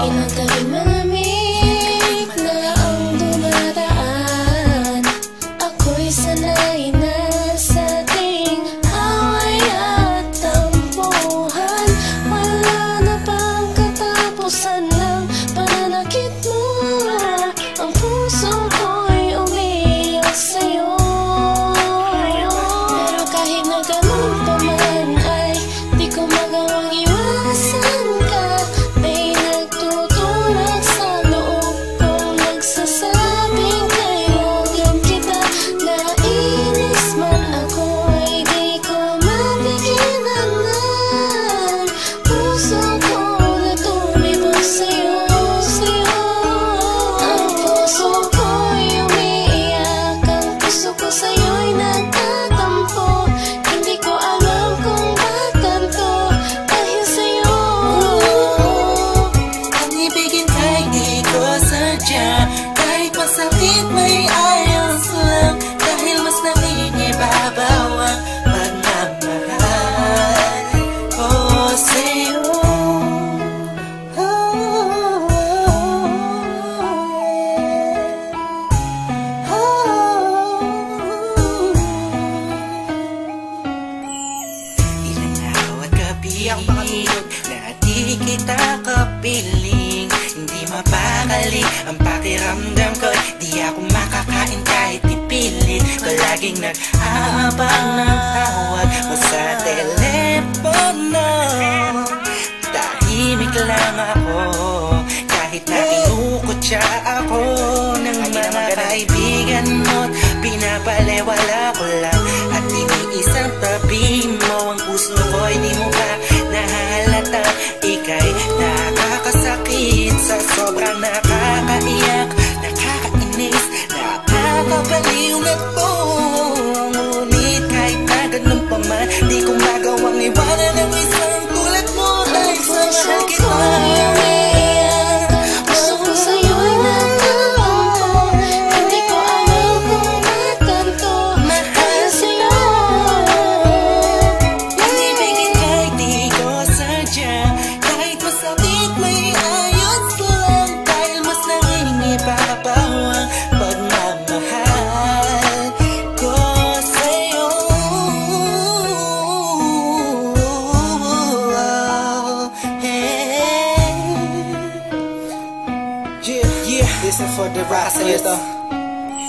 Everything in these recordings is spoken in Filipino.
Ilang gabi malamig na ang dumadaan. Ako'y sanay na sa ating away at tampuhan. Wala na bang katapusan ng pananakit mo? Ang puso ko'y umiiyak sa'yo. Pero kahit na ganun pa man ay di ko magawang iwasan ka. May nagtutulak sa loob kong nagsasabing kailangan kita. Nainis man ako ay di ko mapigilan ng puso ko na tumibok sa'yo. Ang puso ko'y umiiyak, ang puso ko sa'yo'y nagtatampo. Hindi ko alam kung ba't ganito dahil sa'yo. Ang ibigin kahit di ko sadya, kahit masakit may ayos lang, dahil mas nangingibabaw ang pagmamahal ko sa'yo. Ilang araw at gabi ang pangangilog na di kita kapiling. Hindi mapakali ang pakiramdam ko, di ako makakain kahit ipilit. Palaging nag-aabang ng tawag mo sa telepono. Tahimik lang ako kahit na kinukutya ako ng mga kaibigan mo't pinapalewala ko lang. At iniisang tabi mo ang puso ko'y di mo ba nahalata? Ika'y nakakasakit sa sobrang nakakaiyak, nakakainis, nakakabaliw na to. Ngunit kahit na ganun pa man, di ko magawang iwanan ang isang tulad mo dahil sa mahal kita. Puso ko sa'yo'y nagtatampo. Hindi ko alam kung ba't ganito dahil sa'yo. Ang ibigin kahit di ko sadya, kahit masakit may ayos lang, dahil mas nangingibabaw ang pagmamahal ko sa'yo. Yeah, listen for the rock sa'yo to.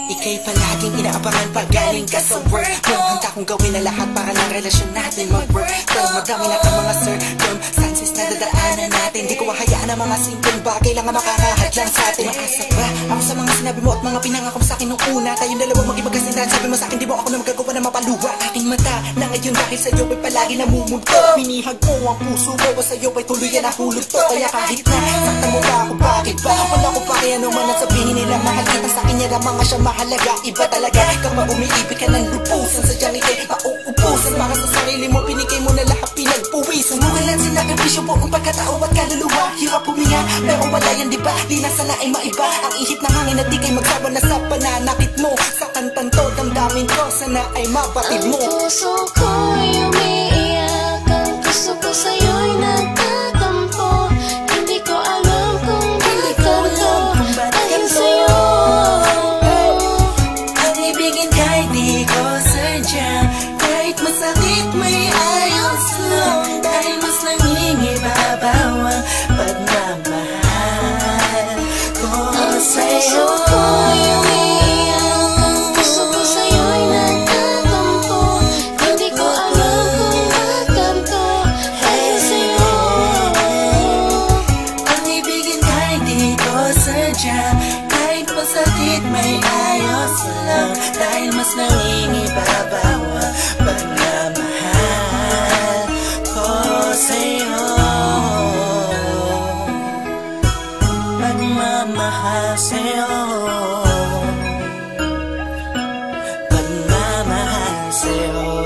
Ika'y palaging inaabangan pag galing ka sa work mo. Handa kong gawin na lahat para ng relasyon natin mag-work. Pero madami na ang mga circumstances na dadaanan natin. Di ko hahayaan ang mga simpleng bagay lang ang makakahadlang sa atin. Maasa ba ako sa mga sinabi mo at mga pinangako mo sa akin nung una? Tayong dalawa maging magkasintahan. Sabi mo sa akin di mo ako na magagawa na mapaluwa. Aking mata na ngayon dahil sa'yo ay palagi namumulto. Pinihag mo ang puso ko o sa'yo ay tuluyan na hulog to. Kaya kahit na sakta mo ba ako, bakit ba? Wala ko pa kaya naman at sabihin nila mahal kita. Sa akin niya mga siya mahalaga. Iba talaga kapag umiibig ka ng lupusan. Sadyang ika'y mauubusan. Para sa sarili mo pinigay mo na lahat pinagpuwisan. Umulan sinakripisyo po ang pagkatao at kaluluwa. Hirap huminga pero wala yan diba? Di na sana ay maiba ang ihip ng hangin at di kay magsawa na sa pananakit mo. Sa kantang to damdamin ko sana ay mabatid mo. Ang puso ko'y umiiyak, ang puso ko sa'yo'y nagtatampo. Hindi ko alam kung ba't ganito dahil sa'yo. Ang ibigin kahit di ko sadya, kahit masakit may ayos lang, dahil mas nangingibabaw ang pagmamahal ko sa'yo. Puso ko'y umiiyak, ang puso ko sa'yo'y nagtatampo. Hindi ko alam kung ba't ganito dahil sa'yo. Ang ibigin kahit di ko sadya, kahit masakit may ayos lang, dahil mas nangingibabaw ang pagmamahal ko sa'yo. Pagmamahal sa'yo, pagmamahal sa'yo.